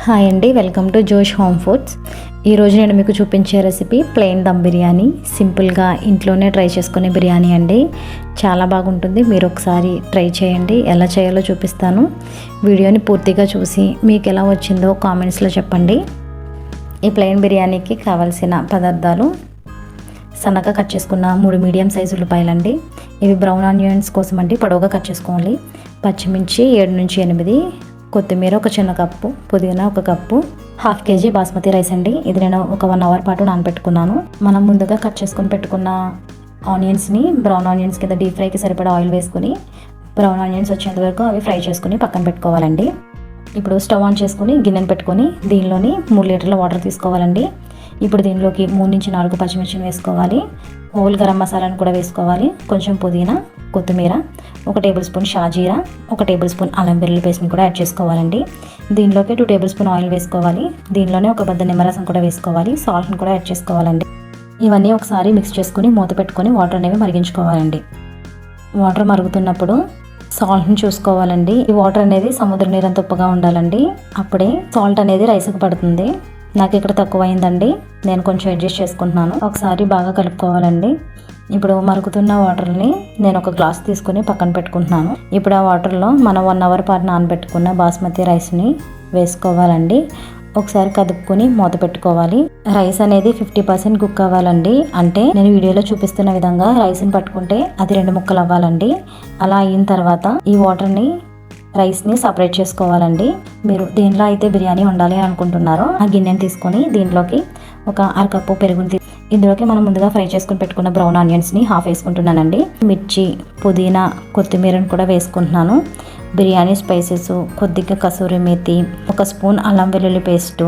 Hi అండి, welcome to జోష్ home foods. ఈరోజు నేను మీకు చూపించే రెసిపీ ప్లెయిన్ దమ్ బిర్యానీ. సింపుల్గా ఇంట్లోనే ట్రై చేసుకునే బిర్యానీ అండి. చాలా బాగుంటుంది. మీరు ఒకసారి ట్రై చేయండి. ఎలా చేయాలో చూపిస్తాను. వీడియోని పూర్తిగా చూసి మీకు ఎలా వచ్చిందో కామెంట్స్లో చెప్పండి. ఈ ప్లెయిన్ బిర్యానీకి కావాల్సిన పదార్థాలు: సన్నగా కట్ చేసుకున్న 3 మీడియం సైజు ఉల్లిపాయలండి. ఇవి బ్రౌన్ ఆనియన్స్ కోసం అండి, పొడవుగా కట్ చేసుకోవాలి. పచ్చిమిర్చి 7 నుంచి 8, కొత్తిమీర ఒక చిన్న కప్పు, పుదీనా 1 కప్పు, 1/2 కేజీ బాస్మతి రైస్ అండి. ఇది నేను ఒక 1 అవర్ పాటు నానబెట్టుకున్నాను. మనం ముందుగా కట్ చేసుకుని పెట్టుకున్న ఆనియన్స్ని బ్రౌన్ ఆనియన్స్ కింద డీప్ ఫ్రైకి సరిపడా ఆయిల్ వేసుకుని బ్రౌన్ ఆనియన్స్ వచ్చేంత వరకు అవి ఫ్రై చేసుకుని పక్కన పెట్టుకోవాలండి. ఇప్పుడు స్టవ్ ఆన్ చేసుకుని గిన్నెను పెట్టుకొని దీనిలోని 3 లీటర్ల వాటర్ తీసుకోవాలండి. ఇప్పుడు దీనిలోకి 3 నుంచి 4 పచ్చిమిర్చిని వేసుకోవాలి. హోల్ గరం మసాలాను కూడా వేసుకోవాలి. కొంచెం పుదీనా, కొత్తిమీర, 1 టేబుల్ స్పూన్ షాజీరా, 1 టేబుల్ స్పూన్ అల్లం వెల్లుల్లి పేస్ట్ని కూడా యాడ్ చేసుకోవాలండి. దీనిలోకి 2 టేబుల్ స్పూన్ ఆయిల్ వేసుకోవాలి. దీనిలోనే 1 బద్ద నిమ్మరసం కూడా వేసుకోవాలి. సాల్ట్ని కూడా యాడ్ చేసుకోవాలండి. ఇవన్నీ ఒకసారి మిక్స్ చేసుకుని మూత పెట్టుకొని వాటర్ అనేవి మరిగించుకోవాలండి. వాటర్ మరుగుతున్నప్పుడు సాల్ట్ని చూసుకోవాలండి. ఈ వాటర్ అనేది సముద్ర నీరంత ఉప్పుగా ఉండాలండి. అప్పుడే సాల్ట్ అనేది రైస్కి పడుతుంది. నాకు ఇక్కడ తక్కువ అయిందండి, నేను కొంచెం అడ్జస్ట్ చేసుకుంటున్నాను. ఒకసారి బాగా కలుపుకోవాలండి. ఇప్పుడు మరుగుతున్న వాటర్ని నేను ఒక గ్లాస్ తీసుకుని పక్కన పెట్టుకుంటున్నాను. ఇప్పుడు ఆ వాటర్లో మనం 1 అవర్ పాటు నానబెట్టుకున్న బాస్మతి రైస్ని వేసుకోవాలండి. ఒకసారి కదుపుకొని మూత పెట్టుకోవాలి. రైస్ అనేది 50% కుక్ అవ్వాలండి. అంటే నేను వీడియోలో చూపిస్తున్న విధంగా రైస్ని పట్టుకుంటే అది 2 ముక్కలు అవ్వాలండి. అలా అయిన తర్వాత ఈ వాటర్ని రైస్ని సపరేట్ చేసుకోవాలండి. మీరు దేనిలో అయితే బిర్యానీ వండాలి అనుకుంటున్నారో ఆ గిన్నెని తీసుకొని దీంట్లోకి ఒక 1/2 కప్పు పెరుగుని ఇందులోకి మనం ముందుగా ఫ్రై చేసుకుని పెట్టుకున్న బ్రౌన్ ఆనియన్స్ని హాఫ్ వేసుకుంటున్నానండి. మిర్చి, పుదీనా, కొత్తిమీరని కూడా వేసుకుంటున్నాను. బిర్యానీ స్పైసెస్, కొద్దిగా కసూరి మేతి, 1 స్పూన్ అల్లం వెల్లుల్లి పేస్టు.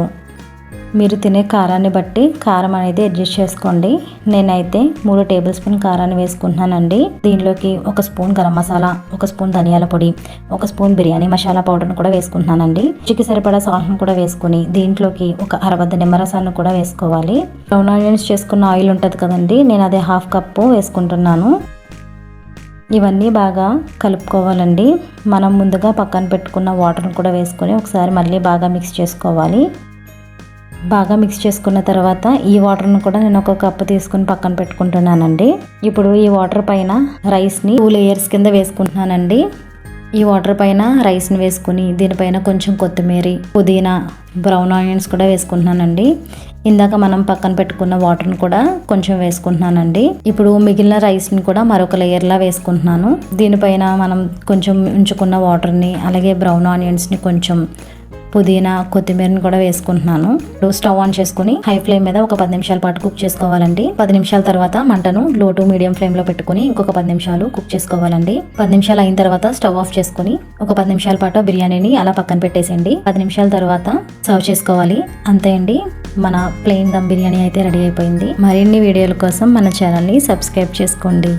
మీరు తినే కారాన్ని బట్టి కారం అనేది అడ్జస్ట్ చేసుకోండి. నేనైతే 3 టేబుల్ స్పూన్ కారాన్ని వేసుకుంటున్నానండి. దీనిలోకి 1 స్పూన్ గరం మసాలా, 1 స్పూన్ ధనియాల పొడి, 1 స్పూన్ బిర్యానీ మసాలా పౌడర్ని కూడా వేసుకుంటున్నానండి. రుచికి సరిపడా సాల్ట్ని కూడా వేసుకుని దీంట్లోకి ఒక 1/2 బద్ద నిమ్మరసాన్ని కూడా వేసుకోవాలి. బ్రౌన్ ఆనియన్స్ చేసుకున్న ఆయిల్ ఉంటుంది కదండి, నేను అదే 1/2 కప్పు వేసుకుంటున్నాను. ఇవన్నీ బాగా కలుపుకోవాలండి. మనం ముందుగా పక్కన పెట్టుకున్న వాటర్ని కూడా వేసుకొని ఒకసారి మళ్ళీ బాగా మిక్స్ చేసుకోవాలి. బాగా మిక్స్ చేసుకున్న తర్వాత ఈ వాటర్ను కూడా నేను 1 కప్పు తీసుకుని పక్కన పెట్టుకుంటున్నానండి. ఇప్పుడు ఈ వాటర్ పైన రైస్ని 2 లేయర్స్ కింద వేసుకుంటున్నానండి. ఈ వాటర్ పైన రైస్ని వేసుకుని దీనిపైన కొంచెం కొత్తిమీర, పుదీనా, బ్రౌన్ ఆనియన్స్ కూడా వేసుకుంటున్నానండి. ఇందాక మనం పక్కన పెట్టుకున్న వాటర్ని కూడా కొంచెం వేసుకుంటున్నానండి. ఇప్పుడు మిగిలిన రైస్ని కూడా మరొక లేయర్లా వేసుకుంటున్నాను. దీనిపైన మనం కొంచెం ఉంచుకున్న వాటర్ని, అలాగే బ్రౌన్ ఆనియన్స్ని, కొంచెం పుదీనా, కొత్తిమీరని కూడా వేసుకుంటున్నాను. ఇప్పుడు స్టవ్ ఆన్ చేసుకుని హై ఫ్లేమ్ మీద ఒక 10 నిమిషాల పాటు కుక్ చేసుకోవాలండి. 10 నిమిషాల తర్వాత మంటను లో టు మీడియం ఫ్లేమ్లో పెట్టుకుని ఇంకొక 10 నిమిషాలు కుక్ చేసుకోవాలండి. 10 నిమిషాలు అయిన తర్వాత స్టవ్ ఆఫ్ చేసుకుని ఒక 10 నిమిషాల పాటు బిర్యానీని అలా పక్కన పెట్టేసేయండి. 10 నిమిషాల తర్వాత సర్వ్ చేసుకోవాలి. అంతే అండి, మన ప్లెయిన్ దమ్ బిర్యానీ అయితే రెడీ అయిపోయింది. మరిన్ని వీడియోల కోసం మన ఛానల్ని సబ్స్క్రైబ్ చేసుకోండి.